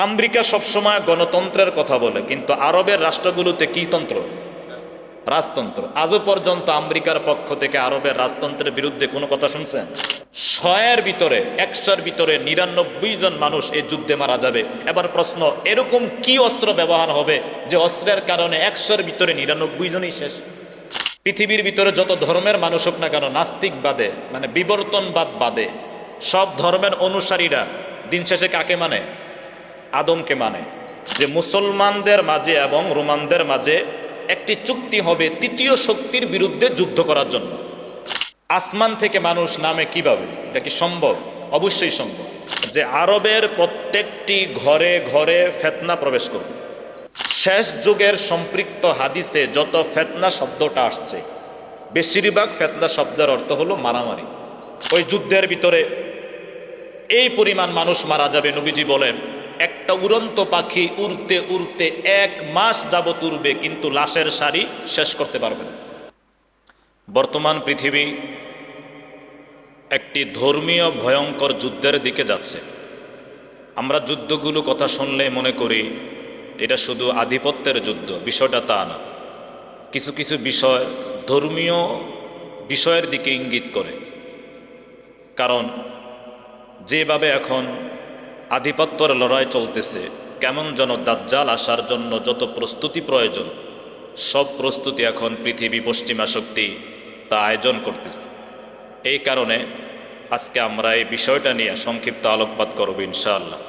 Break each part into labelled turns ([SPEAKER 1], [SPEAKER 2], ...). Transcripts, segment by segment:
[SPEAKER 1] America সবসময় গণতন্ত্রের কথা বলে, কিন্তু আরবের রাষ্ট্রগুলোতে কি তন্ত্র? রাজতন্ত্র। আজও পর্যন্ত আমেরিকার পক্ষ থেকে আরবের রাজতন্ত্রের বিরুদ্ধে কোনো কথা শুনছেন? 100-এর ভিতরে 100-এর ভিতরে 99 জন মানুষ এই যুদ্ধে মারা যাবে। এবার প্রশ্ন, এরকম কি অস্ত্র ব্যবহার হবে যে অস্ত্রের কারণে 100-এর ভিতরে 99 জনই শেষ? পৃথিবীর ভিতরে যত ধর্মের মানুষ হোক না কেন, নাস্তিক বাদে, মানে বিবর্তনবাদ বাদে, সব ধর্মের অনুসারীরা দিন শেষে কাকে মানে? আদমকে মানে। যে মুসলমানদের মাঝে এবং রোমানদের মাঝে একটি চুক্তি হবে তৃতীয় শক্তির বিরুদ্ধে যুদ্ধ করার জন্য। আসমান থেকে মানুষ নামে কিভাবে? এটা কি সম্ভব? অবশ্যই সম্ভব। যে আরবের প্রত্যেকটি ঘরে ঘরে ফেতনা প্রবেশ করবে। শেষ যুগের সম্পৃক্ত হাদিসে যত ফেতনা শব্দটা আসছে, বেশিরভাগ ফেতনা শব্দের অর্থ হলো মারামারি। ওই যুদ্ধের ভিতরে এই পরিমাণ মানুষ মারা যাবে, নবীজি বলেন একটা উড়ন্ত পাখি উড়তে উড়তে 1 মাস যাবত উড়বে, কিন্তু লাশের সারি শেষ করতে পারবে না। বর্তমান পৃথিবী একটি ধর্মীয় ভয়ঙ্কর যুদ্ধের দিকে যাচ্ছে। আমরা যুদ্ধগুলো কথা শুনলে মনে করি এটা শুধু আধিপত্যের যুদ্ধ, বিষয়টা তা না। কিছু কিছু বিষয় ধর্মীয় বিষয়ের দিকে ইঙ্গিত করে। কারণ যেভাবে এখন আধিপত্যের লড়াই চলতেছে, কেমন যেন দাজ্জাল আসার জন্য যত প্রস্তুতি প্রয়োজন, সব প্রস্তুতি এখন পৃথিবী পশ্চিমা শক্তি তা আয়োজন করতেছে। এই কারণে আজকে আমরা এই বিষয়টা নিয়ে সংক্ষিপ্ত আলোকপাত করব ইনশাআল্লাহ।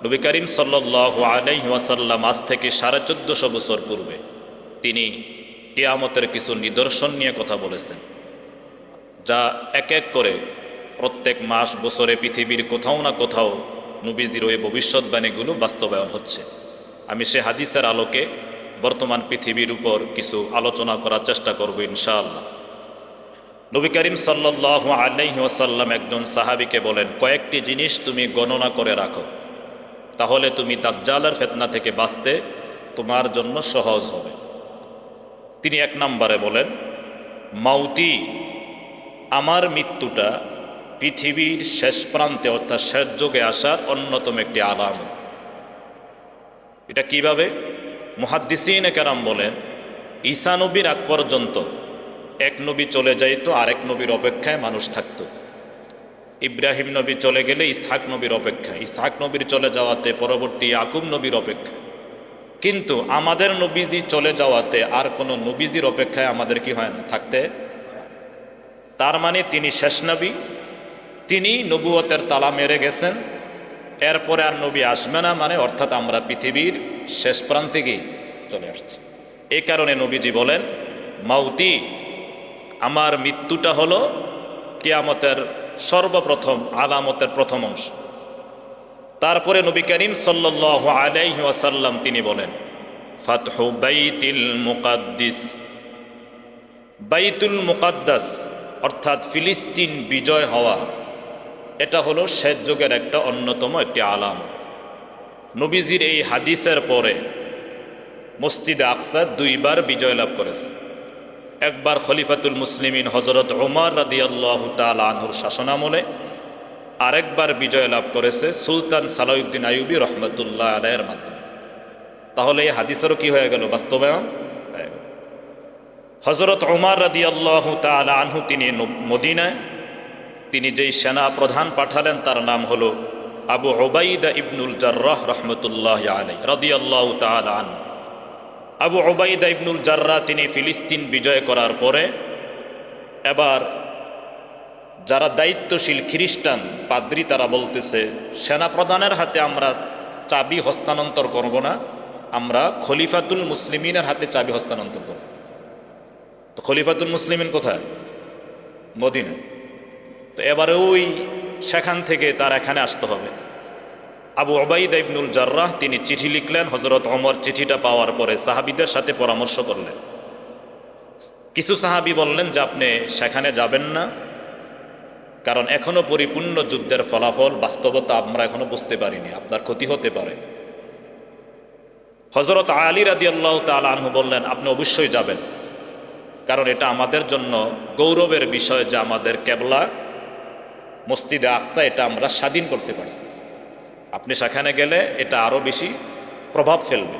[SPEAKER 1] নবী করিম সাল্লাল্লাহু আলাইহি ওয়াসাল্লাম আজ থেকে 1450 বছর পূর্বে তিনি কিয়ামতের কিছু নিদর্শন নিয়ে কথা বলেছেন, যা এক এক করে প্রত্যেক মাস বছরে পৃথিবীর কোথাও না কোথাও নবীজির ওই ভবিষ্যৎবাণীগুলো বাস্তবায়ন হচ্ছে। আমি সে হাদিসের আলোকে বর্তমান পৃথিবীর উপর কিছু আলোচনা করার চেষ্টা করব ইনশাআল্লাহ। নবী করিম সাল্লাল্লাহু আলাইহি ওয়াসাল্লাম একজন সাহাবীকে বলেন, কয়েকটি জিনিস তুমি গণনা করে রাখো, তাহলে তুমি দাজ্জালের ফিতনা থেকে বাঁচতে তোমার জন্য সহজ হবে। তিনি 1 নম্বরে বলেন, মাউতি, আমার মৃত্যুটা পৃথিবীর শেষ প্রান্তে অর্থাৎ শেষ যুগে আসার অন্যতম একটি আলামত। এটা কিভাবে? মুহাদ্দিসিনে কেরাম বলেন, ঈসা নবীর আগ পর্যন্ত এক নবী চলে যাইতো, আরেক নবীর অপেক্ষায় মানুষ থাকত। ইব্রাহিম নবী চলে গেলে ইসহাক নবীর অপেক্ষায়, ইসহাক নবীর চলে যাওয়াতে পরবর্তী ইয়াকুব নবীর অপেক্ষায়। কিন্তু আমাদের নবীজি চলে যাওয়াতে আর কোনো নবীজির অপেক্ষায় আমাদের কি হয় না, থাকতে। তার মানে তিনি শেষ নবী, তিনি নবুয়তের তালা মেরে গেছেন, এরপরে আর নবী আসবে না, মানে অর্থাৎ আমরা পৃথিবীর শেষ প্রান্তে গিয়ে চলে আসছি। এই কারণে নবীজি বলেন, মাউতি, আমার মৃত্যুটা হলো কিয়ামতের সর্বপ্রথম আলামতের প্রথম অংশ। তারপরে নবী করিম সাল্লাল্লাহু আলাইহি ওয়াসাল্লাম তিনি বলেন, ফাতহু বাইতুল মুকাদ্দিস, বাইতুল মুকাদ্দাস অর্থাৎ ফিলিস্তিন বিজয় হওয়া, এটা হলো শেষ যুগের একটা অন্যতম একটি আলাম। নবীজির এই হাদিসের পরে মসজিদে আকসা 2 বার বিজয় লাভ করেছে। একবার খলিফাতুল মুসলিমিন হযরত ওমর রাদিয়াল্লাহু তাআলা আনহুর শাসনামলে, আরেকবার বিজয় লাভ করেছে সুলতান সালাউদ্দিন আইয়ুবী রহমতুল্লাহ আলাইহির মাধ্যমে। তাহলে এই হাদিসেরও কি হয়ে গেল? বাস্তবায়ন হয়ে গেল। হযরত ওমর রাদিয়াল্লাহু তাআলা আনহু তিনি মদিনায় তিনি যেই সেনা প্রধান পাঠালেন তার নাম হলো আবু উবাইদা ইবনুল জাররাহ রহমতুল্লাহ আলাইহি রাদিয়াল্লাহু তাআলা আনহু। আবু উবাইদা ইবনুল জাররাহ তিনি ফিলিস্তিন বিজয় করার পরে এবার যারা দায়িত্বশীল খ্রিস্টান পাদ্রী তারা বলতেছে, সেনা প্রধানের হাতে আমরা চাবি হস্তান্তর করব না, আমরা খলিফাতুল মুসলিমিনের হাতে চাবি হস্তান্তর করব। তো খলিফাতুল মুসলিমিন কোথায়? মদিনা। তো এবারে ওই সেখান থেকে তার এখানে আসতে হবে। আবু উবাইদা ইবনুল জাররাহ তিনি চিঠি লিখলেন। হযরত ওমর চিঠিটা পাওয়ার পরে সাহাবীদের সাথে পরামর্শ করলেন। কিছু সাহাবী বললেন যে আপনি সেখানে যাবেন না, কারণ এখনো পরিপূর্ণ যুদ্ধের ফলাফল বাস্তবতা আমরা এখনো বুঝতে পারিনি, আপনার ক্ষতি হতে পারে। হযরত আলী রাদিয়াল্লাহু তাআলা আনহু বললেন, আপনি অবশ্যই যাবেন, কারণ এটা আমাদের জন্য গৌরবের বিষয় যে আমাদের কেবলা মসজিদে আকসা এটা আমরা স্বাধীন করতে পারছি। আপনি সেখানে গেলে এটা আরও বেশি প্রভাব ফেলবে।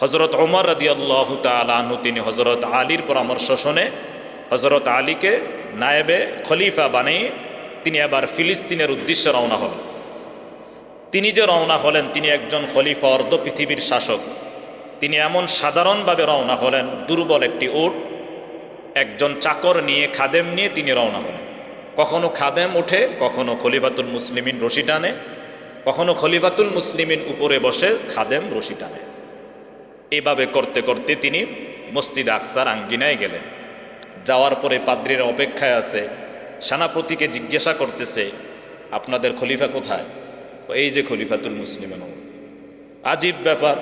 [SPEAKER 1] হজরত ওমর রাদিয়াল্লাহু তাআলা আনহু তিনি হজরত আলীর পরামর্শ শুনে হজরত আলীকে নায়েবে খলিফা বানিয়ে তিনি আবার ফিলিস্তিনের উদ্দেশ্যে রওনা হলেন। তিনি যে রওনা হলেন তিনি একজন খলিফা, অর্ধ পৃথিবীর শাসক। তিনি এমন সাধারণভাবে রওনা হলেন, দুর্বল একটি উট, একজন চাকর নিয়ে, খাদেম নিয়ে তিনি রওনা হলেন। কখনো খাদেম ওঠে, কখনো খলিফাতুল মুসলিমিন রশি টানে, কখনো খলিফাতুল মুসলিমিন উপরে বসে খাদেম রশি টানে। এইভাবে করতে করতে তিনি মসজিদ আকসার আঙ্গিনায় গেলেন। যাওয়ার পরে পাদ্রীরা অপেক্ষায় আছে, সেনাপতিকে জিজ্ঞাসা করতেছে, আপনাদের খলিফা কোথায়? এই যে খলিফাতুল মুসলিমিন। আজীব ব্যাপার,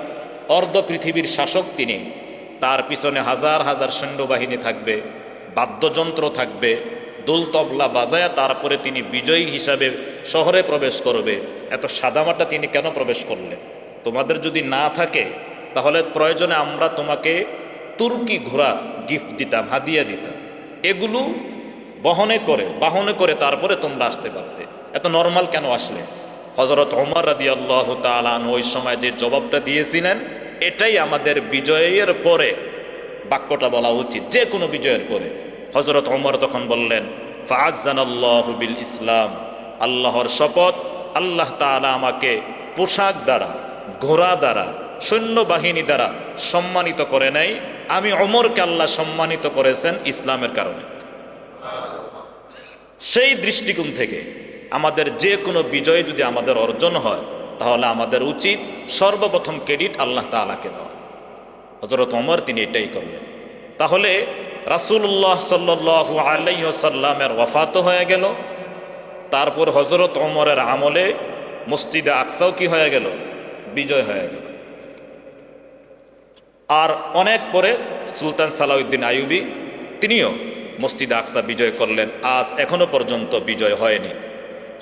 [SPEAKER 1] অর্ধ পৃথিবীর শাসক তিনি, তার পিছনে হাজার হাজার সৈন্যবাহিনী থাকবে, বাদ্যযন্ত্র থাকবে, দোল তবলা বাজায়া তারপরে তিনি বিজয়ী হিসাবে শহরে প্রবেশ করবে। এত সাদামাটা তিনি কেন প্রবেশ করলেন? তোমাদের যদি না থাকে তাহলে প্রয়োজনে আমরা তোমাকে তুর্কি ঘোড়া গিফট দিতাম, হাদিয়া দিতাম, এগুলো বাহনে করে তারপরে তোমরা আসতে পারতে। এত নর্মাল কেন আসলে? হজরত ওমর রাদিয়াল্লাহু তাআলা আনহু ওই সময় যে জবাবটা দিয়েছিলেন, এটাই আমাদের বিজয়ের পরে বাক্যটা বলা উচিত, যে কোনো বিজয়ের পরে। হজরত ওমর তখন বললেন, ফাআজ্জানাল্লাহু বিল ইসলাম, আল্লাহর শপথ, আল্লাহ তাআলা আমাকে পোশাক দ্বারা, ঘোড়া দ্বারা, সৈন্যবাহিনী দ্বারা সম্মানিত করে নাই, আমি ওমরকে আল্লাহ সম্মানিত করেছেন ইসলামের কারণে। সেই দৃষ্টিকোণ থেকে আমাদের যে কোনো বিজয় যদি আমাদের অর্জন হয় তাহলে আমাদের উচিত সর্বপ্রথম ক্রেডিট আল্লাহ তাআলাকে দেওয়া। হযরত ওমর তিনি এটাই করলেন। তাহলে রাসূলুল্লাহ সাল্লাল্লাহু আলাইহি ওয়াসাল্লামের ওয়াফাত হয়ে গেল, তারপর হযরত ওমরের আমলে মসজিদে আকসাও কি হয়ে গেল? বিজয় হয়ে গেল। আর অনেক পরে সুলতান সালাউদ্দিন আইয়ুবী তিনিও মসজিদে আকসা বিজয় করলেন। আজ এখনো পর্যন্ত বিজয় হয়নি,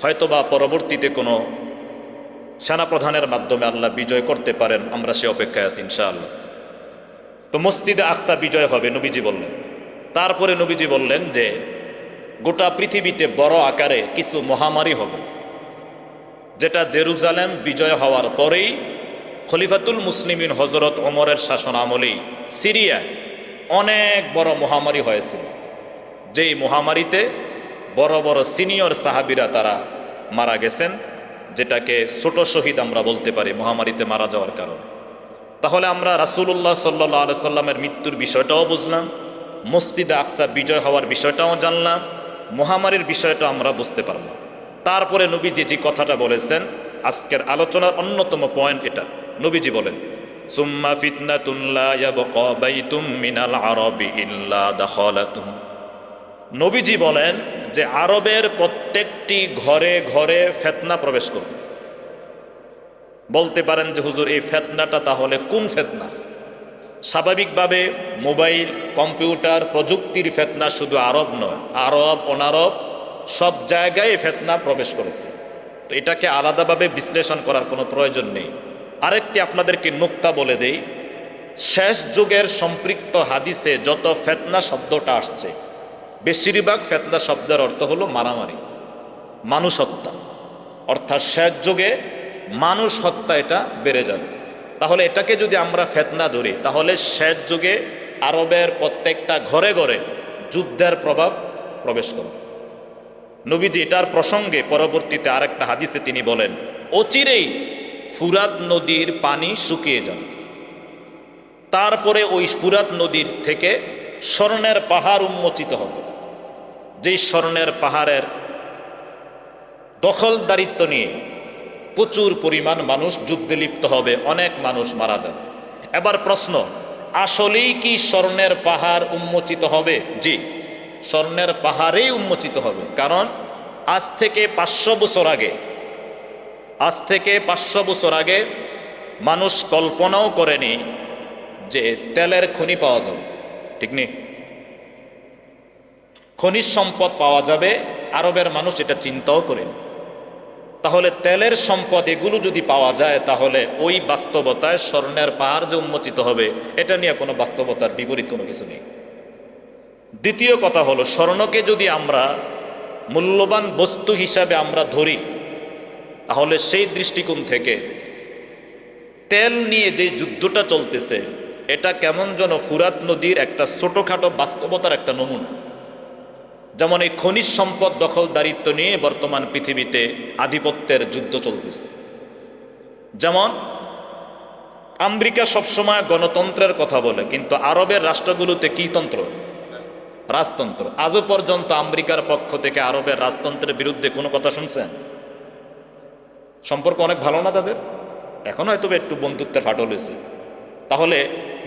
[SPEAKER 1] হয়তোবা পরবর্তীতে কোনো সেনাপ্রধানের মাধ্যমে আল্লাহ বিজয় করতে পারেন, আমরা সে অপেক্ষায় আছি ইনশাআল্লাহ। তো মসজিদে আকসা বিজয় হবে নবীজি বললেন। তারপরে নবীজি বললেন যে গোটা পৃথিবীতে বড় আকারে কিছু মহামারী হবে, যেটা জেরুজালেম বিজয় হওয়ার পরেই খলিফাতুল মুসলিমিন হজরত ওমরের শাসন আমলেই সিরিয়ায় অনেক বড় মহামারী হয়েছিল। যেই মহামারীতে বড় বড় সিনিয়র সাহাবীরা তারা মারা গেছেন, যেটাকে ছোট শহীদ আমরা বলতে পারি মহামারীতে মারা যাওয়ার কারণে। তাহলে আমরা রাসূলুল্লাহ সাল্লাল্লাহু আলাইহি সাল্লামের মৃত্যুর বিষয়টাও বুঝলাম, মসজিদে আকসা বিজয় হওয়ার বিষয়টাও জানলাম, মহামারীর বিষয়টা আমরা বুঝতে পারলাম। তারপরে নবীজি যে কথাটা বলেছেন, আজকের আলোচনার অন্যতম পয়েন্ট এটা। নবীজি বলেন, সুম্মা ফিতনাতুন লা ইয়াবকা বাইতুম মিনাল আরাবি ইল্লা দাখালাতুহু। নবীজি বলেন যে আরবের প্রত্যেকটি ঘরে ঘরে ফিতনা প্রবেশ করবে। বলতে পারেন যে হুজুর এই ফিতনাটা তাহলে কোন ফিতনা? স্বাভাবিকভাবে মোবাইল, কম্পিউটার, প্রযুক্তির ফিতনা শুধু আরব নয়, আরব অনারব সব জায়গায় ফিতনা প্রবেশ করেছে। তো এটাকে আলাদাভাবে বিশ্লেষণ করার কোনো প্রয়োজন নেই। আরেকটি আপনাদেরকে নুকতা বলে দেই, শেষ যুগের সম্পৃক্ত হাদিসে যত ফিতনা শব্দটা আসছে, বেশিরভাগ ফিতনা শব্দের অর্থ হলো মারামারি, মানুষ হত্যা। অর্থাৎ শেষ যুগে মানুষ হত্যা এটা বেড়ে যাবে। তাহলে এটাকে যদি আমরা ফিতনা ধরি, তাহলে শেষ যুগে আরবের প্রত্যেকটা ঘরে ঘরে যুদ্ধের প্রভাব প্রবেশ করবে। নবীজি এটার প্রসঙ্গে পরবর্তীতে আরেকটা হাদিসে তিনি বলেন, অচিরেই ফুরাত নদীর পানি শুকিয়ে যাবে, তারপরে ওই ফুরাত নদীর থেকে স্বর্ণের পাহাড় উন্মোচিত হবে। যেই স্বর্ণের পাহাড়ের দখলদারিত্ব নিয়ে প্রচুর পরিমাণ মানুষ যুদ্ধে লিপ্ত হবে, অনেক মানুষ মারা যাবে। এবার প্রশ্ন, আসলেই কি স্বর্ণের পাহাড় উন্মোচিত হবে? জি, স্বর্ণের পাহাড়েই উন্মোচিত হবে। কারণ আজ থেকে 500 বছর আগে মানুষ কল্পনাও করেনি যে তেলের খনি পাওয়া যাবে, ঠিক নেই? খনিজ সম্পদ পাওয়া যাবে, আরবের মানুষ এটা চিন্তাও করেনি। তাহলে তেলের সম্পদ এগুলো যদি পাওয়া যায়, তাহলে ওই বাস্তবতায় স্বর্ণের পাহাড় যে উন্মোচিত হবে, এটা নিয়ে কোনো বাস্তবতার বিপরীত কোনো কিছু নেই। দ্বিতীয় কথা হলো, স্বর্ণকে যদি আমরা মূল্যবান বস্তু হিসাবে আমরা ধরি, তাহলে সেই দৃষ্টিকোণ থেকে তেল নিয়ে যে যুদ্ধটা চলতেছে এটা কেমন যেন ফুরাত নদীর একটা ছোটোখাটো বাস্তবতার একটা নমুনা। যেমন এই খনিজ সম্পদ দখলদারিত্ব নিয়ে বর্তমান পৃথিবীতে আধিপত্যের যুদ্ধ চলতেছে। যেমন আমেরিকা সবসময় গণতন্ত্রের কথা বলে, কিন্তু আরবের রাষ্ট্রগুলোতে কি তন্ত্র? রাজতন্ত্র। আজও পর্যন্ত আমেরিকার পক্ষ থেকে আরবের রাজতন্ত্রের বিরুদ্ধে কোনো কথা শুনছেন? সম্পর্ক অনেক ভালো না তাদের, এখন হয়তো একটু বন্ধুত্বের ফাটল হয়েছে। তাহলে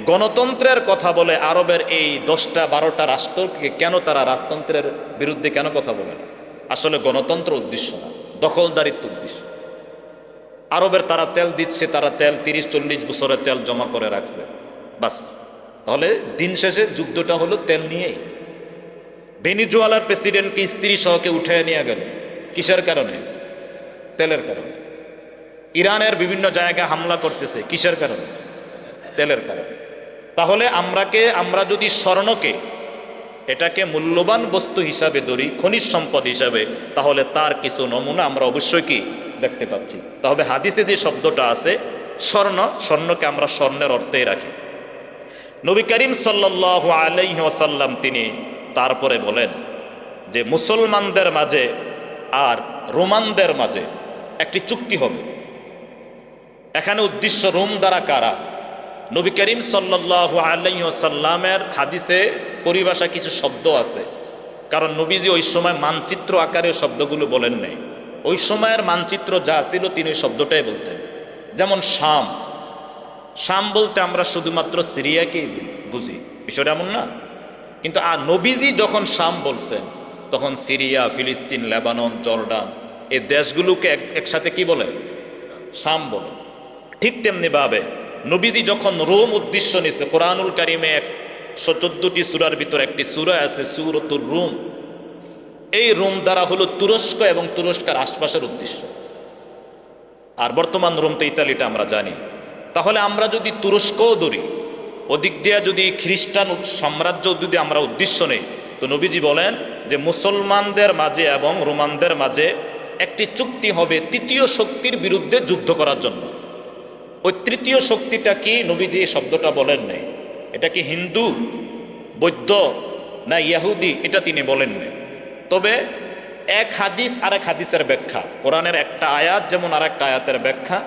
[SPEAKER 1] গণতন্ত্রের কথা বলে আরবের এই 10টা 12টা রাষ্ট্রকে কেন তারা রাজতন্ত্রের বিরুদ্ধে কেন কথা বলে না? আসলে গণতন্ত্র উদ্দেশ্য না, দখলদারিত্ব উদ্দেশ্য। আরবের তারা তেল দিচ্ছে, তারা তেল 30-40 বছরের তেল জমা করে রাখছে, বাস। তাহলে দিন শেষে যুদ্ধটা হলো তেল নিয়েই। ভেনিজুয়েলার প্রেসিডেন্টকে স্ত্রী সহকে উঠে নিয়ে গেল, কিসের কারণে? তেলের কারণে। ইরানের বিভিন্ন জায়গায় হামলা করতেছে, কিসের কারণে? তেলের কারণে। তাহলে আমরা যদি স্বর্ণকে এটাকে মূল্যবান বস্তু হিসাবে ধরি, খনিজ সম্পদ হিসাবে, তাহলে তার কিছু নমুনা আমরা অবশ্যই কি দেখতে পাচ্ছি। তবে হাদিসে যে শব্দটা আছে স্বর্ণকে আমরা স্বর্ণের অর্থেই রাখি। নবী করিম সাল্লাল্লাহু আলাইহি ওয়াসাল্লাম তিনি তারপরে বলেন যে মুসলমানদের মাঝে আর রোমানদের মাঝে একটি চুক্তি হবে। এখানে উদ্দেশ্য রোম দ্বারা কারা? নবী করিম সাল্লাল্লাহু আলাইহি ওয়াসাল্লামের হাদিসে পরিভাষা কিছু শব্দ আছে, কারণ নবীজি ওই সময় মানচিত্র আকারে শব্দগুলো বলেন নাই। ওই সময়ের মানচিত্র যা ছিল তিনি ওই শব্দটাই বলতেন। যেমন শাম, শাম বলতে আমরা শুধুমাত্র সিরিয়াকেই বুঝি, বিষয়টা এমন না। কিন্তু নবীজি যখন শাম বলছেন তখন সিরিয়া, ফিলিস্তিন, লেবানন, জর্ডান এই দেশগুলোকে একসাথে কি বলে? শাম বলে। ঠিক তেমনি ভাবে নবীজি যখন রোম উদ্দেশ্য নিছে, কোরআনুল কারিমে 114টি সূরার ভিতর একটি সূরা আছে সূরাতুর রুম। এই রোম দ্বারা হলো তুরস্ক এবং তুরস্কের আশপাশের উদ্দেশ্য। আর বর্তমান রোম তো ইতালিটা আমরা জানি। তাহলে আমরা যদি তুরস্কও ধরি, ওদিক দিয়ে যদি খ্রিস্টান সাম্রাজ্য যদি আমরা উদ্দেশ্য নেই, তো নবীজি বলেন যে মুসলমানদের মাঝে এবং রোমানদের মাঝে একটি চুক্তি হবে তৃতীয় শক্তির বিরুদ্ধে যুদ্ধ করার জন্য। ওই তৃতীয় শক্তিটা কি? নবীজি এই শব্দটা বলেন নাই। এটা কি হিন্দু, বৌদ্ধ না ইহুদি, এটা তিনি বলেন নাই। তবে এক হাদিস আর এক হাদিসের ব্যাখ্যা, কোরআনের একটা আয়াত যেমন আর একটা আয়াতের ব্যাখ্যা,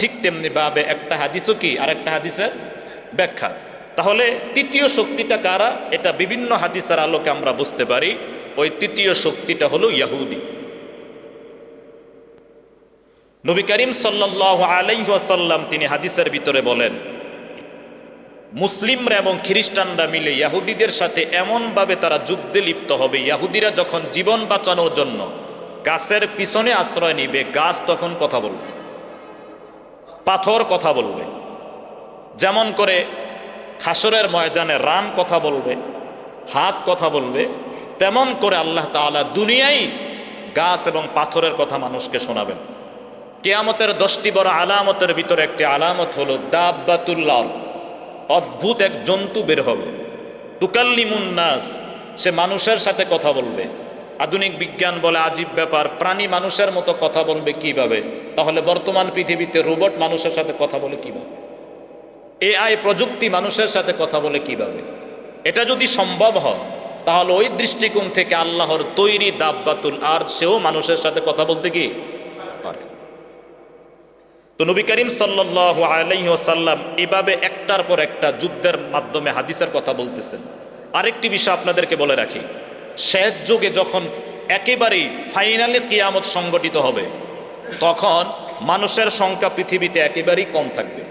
[SPEAKER 1] ঠিক তেমনি ভাবে একটা হাদিসও কি আর একটা হাদিসের ব্যাখ্যা। তাহলে তৃতীয় শক্তিটা কারা? এটা বিভিন্ন হাদিসের আলোকে আমরা বুঝতে পারি ওই তৃতীয় শক্তিটা হলো ইহুদি। নবী করিম সাল্লাল্লাহু আলাইহি ওয়াসাল্লাম তিনি হাদিসের ভিতরে বলেন, মুসলিমরা এবং খ্রিস্টানরা মিলে ইহুদিদের সাথে এমনভাবে তারা যুদ্ধে লিপ্ত হবে, ইহুদিরা যখন জীবন বাঁচানোর জন্য গাছের পিছনে আশ্রয় নিবে, গাছ তখন কথা বলবে, পাথর কথা বলবে। যেমন করে হাসরের ময়দানে রান কথা বলবে, হাত কথা বলবে, তেমন করে আল্লাহ তাআলা দুনিয়ায় গাছ এবং পাথরের কথা মানুষকে শোনাবেন। কিয়ামতের 10টি বড় আলামতের ভিতরে একটি আলামত হলো দাব্বাতুল্লাহ, অদ্ভুত এক জন্তু বের হবে। তুকাল্লিমুন নাস, সে মানুষের সাথে কথা বলবে। আধুনিক বিজ্ঞান বলে আজীব ব্যাপার, প্রাণী মানুষের মতো কথা বলবে কিভাবে? তাহলে বর্তমান পৃথিবীতে রোবট মানুষের সাথে কথা বলে কিভাবে? এআই প্রযুক্তি মানুষের সাথে কথা বলে কিভাবে? এটা যদি সম্ভব হয় তাহলে ওই দৃষ্টিকোণ থেকে আল্লাহর তৈরি দাব্বাতুল আরদ সেও মানুষের সাথে কথা বলতে কি পারে। তো নবী করিম সাল্লাল্লাহু আলাইহি ওয়াসাল্লাম এভাবে একটার পর একটা যুদ্ধের মাধ্যমে হাদিসের কথা বলতেছেন। আরেকটি বিষয় আপনাদেরকে বলে রাখি, শেষ যুগে যখন একেবারেই ফাইনালি কিয়ামত সংগঠিত হবে, তখন মানুষের সংখ্যা পৃথিবীতে একেবারেই কম থাকবে।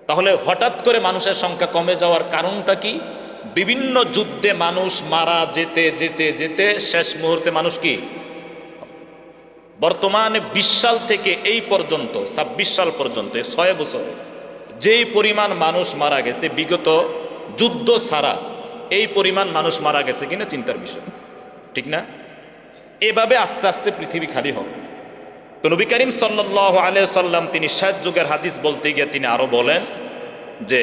[SPEAKER 1] তাহলে হঠাৎ করে মানুষের সংখ্যা কমে যাওয়ার কারণটা কি? বিভিন্ন যুদ্ধে মানুষ মারা যেতে যেতে যেতে শেষ মুহূর্তে মানুষ কি বর্তমানে 20 সাল থেকে এই পর্যন্ত 26 সাল পর্যন্ত 6 বছরে যেই পরিমাণ মানুষ মারা গেছে, বিগত যুদ্ধ ছাড়া এই পরিমাণ মানুষ মারা গেছে কিনা চিন্তার বিষয়, ঠিক না? এভাবে আস্তে আস্তে পৃথিবী খালি হবে। তো নবী করিম সাল্লাল্লাহু আলাইহি সাল্লাম তিনি শেষ যুগের হাদিস বলতে গিয়ে তিনি আরো বলেন যে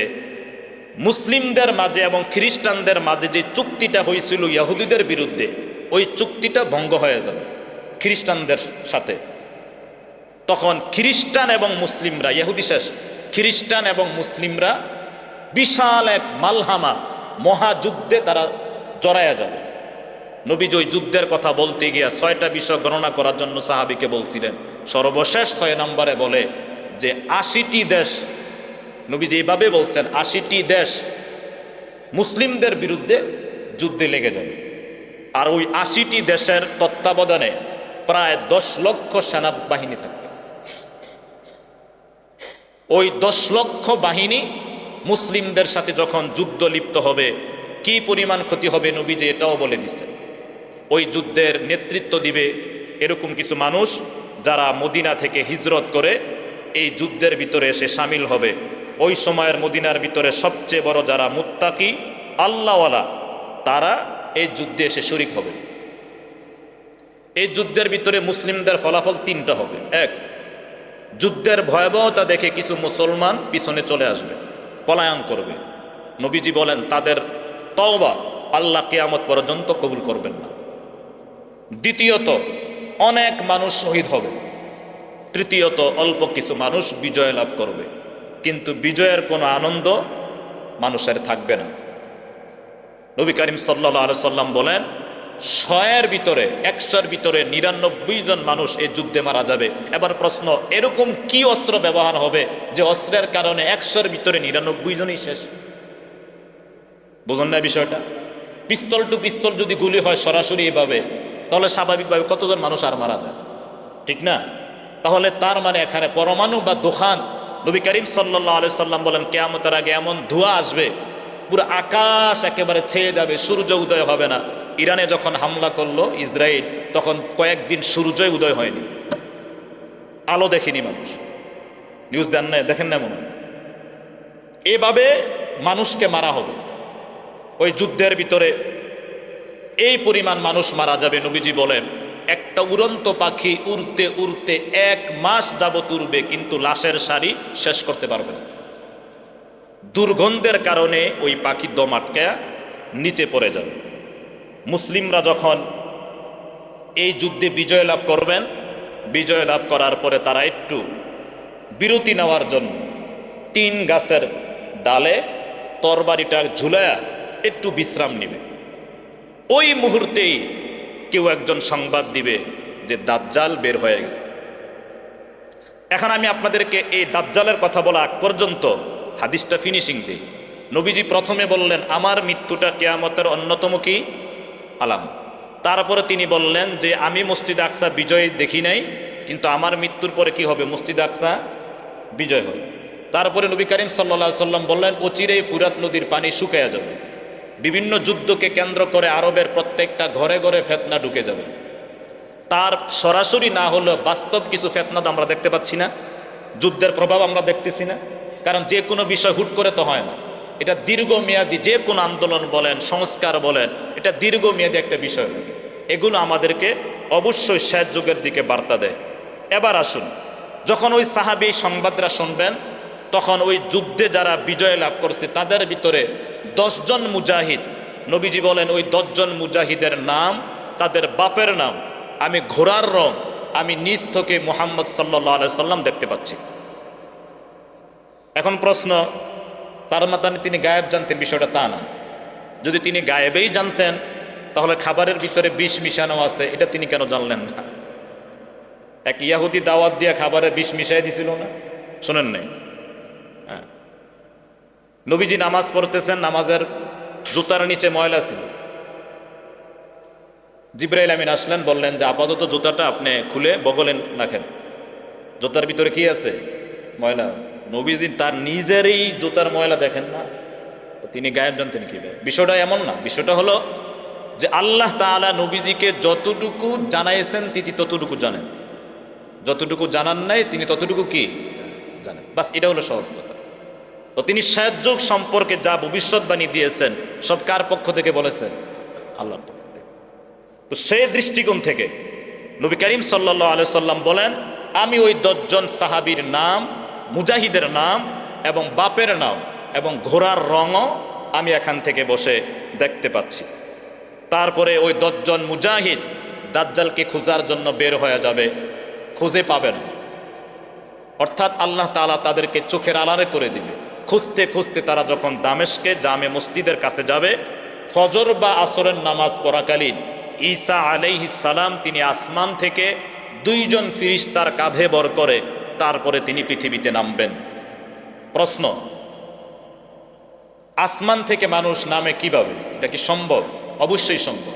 [SPEAKER 1] মুসলিমদের মাঝে এবং খ্রিস্টানদের মাঝে যে চুক্তিটা হয়েছিল ইহুদিদের বিরুদ্ধে, ওই চুক্তিটা ভঙ্গ হয়ে যাবে খ্রিস্টানদের সাথে। তখন খ্রিস্টান এবং মুসলিমরা, ইহুদি শেষ, খ্রিস্টান এবং মুসলিমরা বিশাল এক মালহামা মহাযুদ্ধে তারা জড়ায়া যাবে। নবীজি ওই যুদ্ধের কথা বলতে গিয়া 6টা বিষয় গণনা করার জন্য সাহাবীকে বলছিলেন। সর্বশেষ 6 নম্বরে বলে যে 80টি দেশ, নবীজি এইভাবে বলছেন, 80টি দেশ মুসলিমদের বিরুদ্ধে যুদ্ধে লেগে যাবে। আর ওই 80টি দেশের তত্ত্বাবধানে প্রায় 10 লক্ষ সেনাবাহিনী থাকবে। ওই 10 লক্ষ বাহিনী মুসলিমদের সাথে যখন যুদ্ধ লিপ্ত হবে, কি পরিমাণ ক্ষতি হবে নবীজি এটাও বলে দিচ্ছেন। ওই যুদ্ধের নেতৃত্ব দিবে এরকম কিছু মানুষ যারা মদিনা থেকে হিজরত করে এই যুদ্ধের ভিতরে এসে সামিল হবে। ওই সময়ের মদিনার ভিতরে সবচেয়ে বড় যারা মুত্তাকি আল্লাহওয়ালা, তারা এই যুদ্ধে এসে শরিক হবে। এই যুদ্ধের ভিতরে মুসলিমদের ফলাফল 3টা হবে। এক, যুদ্ধের ভয়াবহতা দেখে কিছু মুসলমান পিছনে চলে আসবে, পলায়ন করবে। নবীজি বলেন তাদের তওবা আল্লাহ কিয়ামত পর্যন্ত কবুল করবেন না। দ্বিতীয়ত, অনেক মানুষ শহীদ হবে। তৃতীয়ত, অল্প কিছু মানুষ বিজয় লাভ করবে, কিন্তু বিজয়ের কোনো আনন্দ মানুষের থাকবে না। নবী করিম সাল্লাল্লাহু আলাইহি সাল্লাম বলেন 100-এর ভিতরে 100-এর ভিতরে 99 জন মানুষ এই যুদ্ধে মারা যাবে। এবার প্রশ্ন, এরকম কি অস্ত্র ব্যবহার হবে যে অস্ত্রের কারণে 100-এর ভিতরে 99 জনই শেষ? বুঝুন না বিষয়টা? পিস্তল টু পিস্তল যদি গুলি হয় সরাসরি এভাবে, তাহলে স্বাভাবিকভাবে কতজন মানুষ আর মারা যায়, ঠিক না? তাহলে তার মানে এখানে পরমাণু বা দোকান, নবী করিম সাল্লাল্লাহু আলাইহি সাল্লাম বলেন কিয়ামতের আগে এমন ধোঁয়া আসবে, পুরো আকাশ একেবারে ছেয়ে যাবে, সূর্য উদয় হবে না। ইরানে যখন হামলা করলো ইসরায়েল, তখন কয়েকদিন সূর্যই উদয় হয়নি, আলো দেখেনি মানুষ। নিউজ দেন না, দেখেন না মনে? এভাবে মানুষকে মারা হবে ওই যুদ্ধের ভিতরে। এই পরিমাণ মানুষ মারা যাবে। নবীজি বলেন একটা উড়ন্ত পাখি উড়তে উড়তে 1 মাস যাবত উড়বে, কিন্তু লাশের সারি শেষ করতে পারবে না। দুর্গন্ধের কারণে ওই পাখি দম আটকে নিচে পড়ে যাবে। মুসলিমরা যখন এই যুদ্ধে বিজয় লাভ করবেন, বিজয় লাভ করার পরে তারা একটু বিরতি নেওয়ার জন্য 3 গাছের ডালে তরবারিটা ঝুলায়া একটু বিশ্রাম নিবে। ওই মুহূর্তেই কেউ একজন সংবাদ দিবে যে দাজ্জাল বের হয়ে গেছে। এখন আমি আপনাদেরকে এই দাজ্জালের কথা বলা আগ পর্যন্ত হাদিসটা ফিনিশিং দিই। নবীজি প্রথমে বললেন আমার মৃত্যুটা কিয়ামতের অন্যতম কি আলাম। তারপরে তিনি বললেন যে আমি মসজিদ আকসা বিজয় দেখি নাই, কিন্তু আমার মৃত্যুর পরে কি হবে? মসজিদ আকসা বিজয় হবে। তারপরে নবী করিম সাল্লাল্লাহু আলাইহি সাল্লাম বললেন অচিরেই ফুরাত নদীর পানি শুকিয়ে যাবে। বিভিন্ন যুদ্ধকে কেন্দ্র করে আরবের প্রত্যেকটা ঘরে ঘরে ফিতনা ঢুকে যাবে। তার সরাসরি না হলেও বাস্তব কিছু ফিতনা তো আমরা দেখতে পাচ্ছি না, যুদ্ধের প্রভাব আমরা দেখতেছি না। কারণ যে কোনো বিষয় হুট করে তো হয় না, এটা দীর্ঘমেয়াদী, যে কোনো আন্দোলন বলেন, সংস্কার বলেন, এটা দীর্ঘমেয়াদী একটা বিষয়। এগুলো আমাদেরকে অবশ্যই শেষ যুগের দিকে বার্তা দেয়। এবার আসুন, যখন ওই সাহাবী সংবাদরা শুনবেন, তখন ওই যুদ্ধে যারা বিজয় লাভ করছে তাদের ভিতরে 10 জন মুজাহিদ, নবীজি বলেন ওই 10 জন মুজাহিদের নাম, তাদের বাপের নাম আমি ঘোড়ার রং আমি নিজ থেকে মুহাম্মদ সাল্লাল্লাহু আলাইহি সাল্লাম দেখতে পাচ্ছি। এখন প্রশ্ন, তার মাতানি তিনি গায়েব জানতেন? বিষয়টা তা না। যদি তিনি গায়েবেই জানতেন, তাহলে খাবারের ভিতরে বিষ মিশানো আছে, এটা তিনি কেন জানলেন না? এক ইয়াহুদি দাওয়াত দিয়ে খাবারে বিষ মিশাই দিছিল না, শোনেন নাই? হ্যাঁ, নবীজি নামাজ পড়তেছেন, নামাজের জুতার নিচে ময়লা ছিল। জিবরাইল আমিন আসলেন, বললেন যে আপাতত জুতাটা আপনি খুলে বগলে রাখেন, জুতার ভিতরে কি আছে? ময়লা আছে। নবীজি তার নিজেরই জুতার ময়লা দেখেন না, তিনি গায়েব জানতেন কিভাবে? বিষয়টা এমন না। বিষয়টা হলো যে আল্লাহ তাআলা নবীজিকে যতটুকু জানাইছেন তিনি ততটুকু জানেন, যতটুকু জানান নাই তিনি ততটুকু কি জানেন। বাস, এটা হলো সহজ কথা। তো তিনি শেষ যুগ সম্পর্কে যা ভবিষ্যৎবাণী দিয়েছেন সব কার পক্ষ থেকে বলেছেন? আল্লাহর পক্ষ থেকে। তো সেই দৃষ্টিকোণ থেকে নবী করিম সাল্লাল্লাহু আলাইহি সাল্লাম বলেন আমি ওই 10 জন সাহাবীর নাম, মুজাহিদের নাম এবং বাপের নাম এবং ঘোড়ার রঙও আমি এখান থেকে বসে দেখতে পাচ্ছি। তারপরে ওই 10 জন মুজাহিদ দাজ্জালকে খোঁজার জন্য বের হয়ে যাবে, খুঁজে পাবে না। অর্থাৎ আল্লাহ তাআলা তাদেরকে চোখের আড়ালে করে দিবে। খুঁজতে খুঁজতে তারা যখন দামেস্কে জামে মসজিদের কাছে যাবে, ফজর বা আসরের নামাজ পড়াকালীন ঈসা আলাইহিস সালাম তিনি আসমান থেকে 2 জন ফিরিস্তার কাঁধে ভর করে তারপরে তিনি পৃথিবীতে নামবেন। প্রশ্ন, আসমান থেকে মানুষ নামে কিভাবে? এটা কি সম্ভব? অবশ্যই সম্ভব।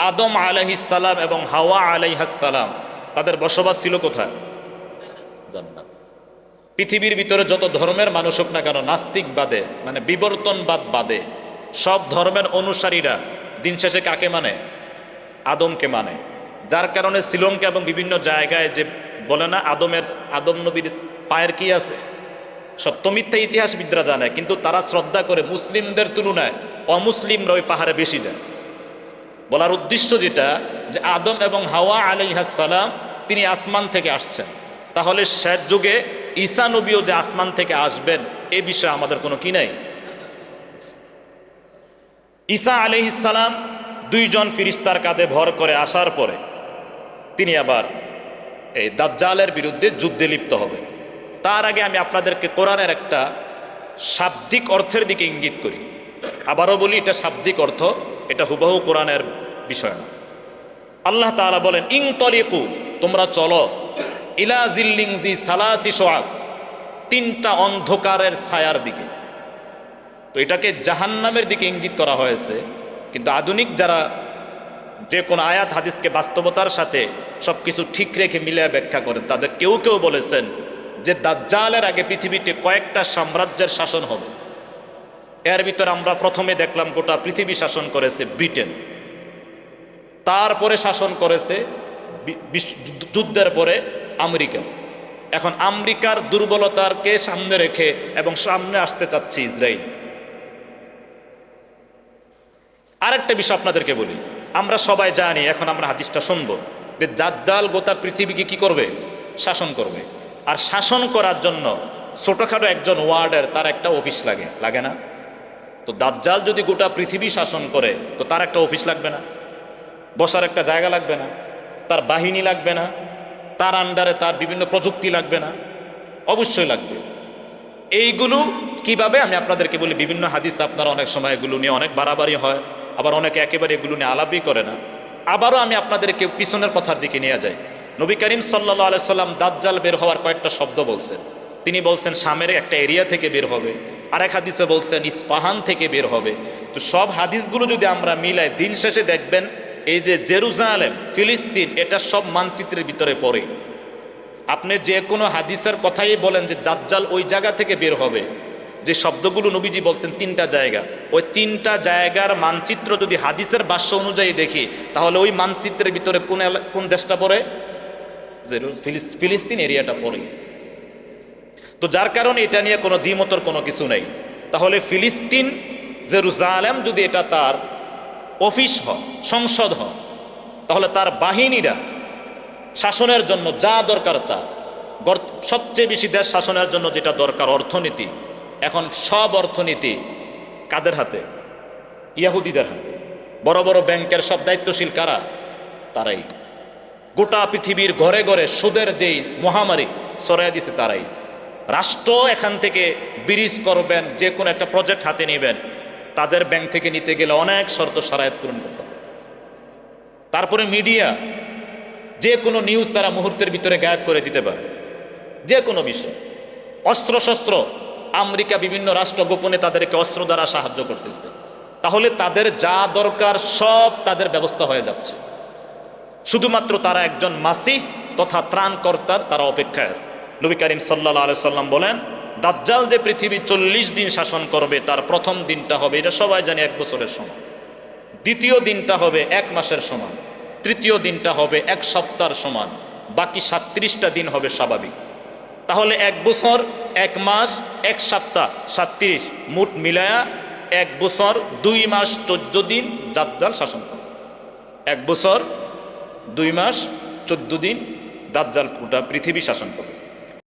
[SPEAKER 1] আদম আলাইহিস সালাম এবং হাওয়া আলাইহিস সালাম তাদের বসবাস ছিল কোথায়? জান্নাত। পৃথিবীর ভিতরে যত ধর্মের মানুষ হোক না কেন, নাস্তিক বাদে মানে বিবর্তনবাদ বাদে সব ধর্মের অনুসারীরা দিন শেষে কাকে মানে? আদমকে মানে। যার কারণে শ্রীলঙ্কা এবং বিভিন্ন জায়গায় যে বলে না আদম নবীর পায়ের কি আছে, সত্য মিথ্যা ইতিহাসবিদরা জানে, কিন্তু তারা শ্রদ্ধা করে মুসলিমদের তুলনায় অমুসলিমরা ওই পাহাড়ে বেশি যায়। বলার উদ্দেশ্য যেটা, যে আদম এবং হাওয়া আলাইহিস সালাম তিনি আসমান থেকে আসছেন, তাহলে শেষ যুগে ঈসা নবীও যে আসমান থেকে আসবেন এ বিষয়ে আমাদের কোনো কি নাই। ঈসা আলাইহিস সালাম 2 জন ফিরিস্তার কাঁধে ভর করে আসার পরে তিনি আবার এই দাজ্জালের বিরুদ্ধে যুদ্ধে লিপ্ত হবেন। তার আগে আমি আপনাদেরকে কোরআনের একটা শাব্দিক অর্থের দিকে ইঙ্গিত করি। আবারও বলি, এটা শাব্দিক অর্থ, এটা হুবহু কোরআনের বিষয় না। আল্লাহ তাআলা বলেন, ইনতলিকু, তোমরা চলো, ইলা জিল্লিং জি সালাসি শুআব, 3টা অন্ধকারের ছায়ার দিকে। তো এটাকে জাহান্নামের দিকে ইঙ্গিত করা হয়েছে, কিন্তু আধুনিক যারা যে কোনো আয়াত হাদিসকে বাস্তবতার সাথে সবকিছু ঠিক রেখে মিলিয়ে ব্যাখ্যা করেন, তাদের কেউ কেউ বলেছেন যে দাজ্জালের আগে পৃথিবীতে কয়েকটা সাম্রাজ্যের শাসন হবে। এর ভিতরে আমরা প্রথমে দেখলাম গোটা পৃথিবী শাসন করেছে ব্রিটেন, তারপরে শাসন করেছে যুদ্ধের পরে আমেরিকা। এখন আমেরিকার দুর্বলতাকে সামনে রেখে এবং সামনে আসতে চাচ্ছে ইসরায়েল। আরেকটা বিষয় আপনাদেরকে বলি, আমরা সবাই জানি, এখন আমরা হাদিসটা শুনবো, যে দাজ্জাল গোটা পৃথিবীকে কি করবে? শাসন করবে। আর শাসন করার জন্য ছোটখাটো একজন ওয়ার্ডের তার একটা অফিস লাগে, লাগে না? তো দাজ্জাল যদি গোটা পৃথিবী শাসন করে তো তার একটা অফিস লাগবে না? বসার একটা জায়গা লাগবে না? তার বাহিনী লাগবে না? তার আন্ডারে তার বিভিন্ন প্রযুক্তি লাগবে না? অবশ্যই লাগবে। এইগুলো কিভাবে আমি আপনাদেরকে বলি, বিভিন্ন হাদিস আপনারা অনেক সময় এগুলো নিয়ে অনেক বাড়াবাড়ি হয়, আবার অনেকে একেবারে এগুলো নিয়ে আলাপই করে না। আবারও আমি আপনাদেরকে পিছনের কথার দিকে নিয়ে যাই। নবী করিম সাল্লাল্লাহু আলাইহি সাল্লাম দাজ্জাল বের হওয়ার কয়েকটা শব্দ বলছেন। তিনি বলছেন শামের একটা এরিয়া থেকে বের হবে, আরেক হাদিসে বলছেন ইস্পাহান থেকে বের হবে। তো সব হাদিসগুলো যদি আমরা মিলাই, দিন শেষে দেখবেন এই যে জেরুজালেম, ফিলিস্তিন, এটা সব মানচিত্রের ভিতরে পড়ে। আপনি যে কোনো হাদিসের কথাই বলেন যে দাজ্জাল ওই জায়গা থেকে বের হবে, যে শব্দগুলো নবীজি বলছেন 3টা জায়গা, ওই 3টা জায়গার মানচিত্র যদি হাদিসের ভাষ্য অনুযায়ী দেখি, তাহলে ওই মানচিত্রের ভিতরে কোন দেশটা পড়ে? ফিলিস্তিন এরিয়াটা পড়ে। তো যার কারণে এটা নিয়ে কোনো দ্বিমতর কোনো কিছু নেই। তাহলে ফিলিস্তিন, জেরুজালেম যদি এটা তার অফিস হয়, সংসদ হয়, তাহলে তার বাহিনীরা শাসনের জন্য যা দরকার, তা সবচেয়ে বেশি দেশ শাসনের জন্য যেটা দরকার অর্থনীতি, এখন সব অর্থনীতি কাদের হাতে? ইহুদিদের হাতে। বড় বড় ব্যাংকের সব দায়িত্বশীল কারা? তারাই। গোটা পৃথিবীর ঘরে ঘরে সুদের যেই মহামারী ছড়াইয়া দিছে তারাই। রাষ্ট্র এখান থেকে ব্রিজ করবেন, যে কোনো একটা প্রজেক্ট হাতে নেবেন, তাদের ব্যাংক থেকে নিতে গেলে অনেক শর্ত শারায়াত পূরণ করতে হবে। তারপরে মিডিয়া, যে কোনো নিউজ তারা মুহূর্তের ভিতরে গায়েব করে দিতে পারে, যে কোনো বিষয়। অস্ত্রশস্ত্র, আমেরিকা বিভিন্ন রাষ্ট্র গোপনে তাদেরকে অস্ত্র দ্বারা সাহায্য করতেছে। তাহলে তাদের যা দরকার সব তাদের ব্যবস্থা হয়ে যাচ্ছে, শুধুমাত্র তারা একজন মাসিহ তথা ত্রাণকর্তার তারা অপেক্ষায় আছে। নবী করিম সাল্লাল্লাহু আলাইহি সাল্লাম বলেন, দাজ্জাল যে পৃথিবী 40 দিন শাসন করবে, তার প্রথম দিনটা হবে, এটা সবাই জানি, 1 বছরের সমান। দ্বিতীয় দিনটা হবে 1 মাসের সমান। তৃতীয় দিনটা হবে 1 সপ্তাহের সমান। বাকি 37টা দিন হবে স্বাভাবিক। তাহলে 1 বছর, 1 মাস, 1 সপ্তাহ, 37, মোট মিলায়া 1 বছর 2 মাস 14 দিন দাজ্জাল শাসন করবে। 1 বছর 2 মাস 14 দিন দাজ্জাল গোটা পৃথিবী শাসন করবে।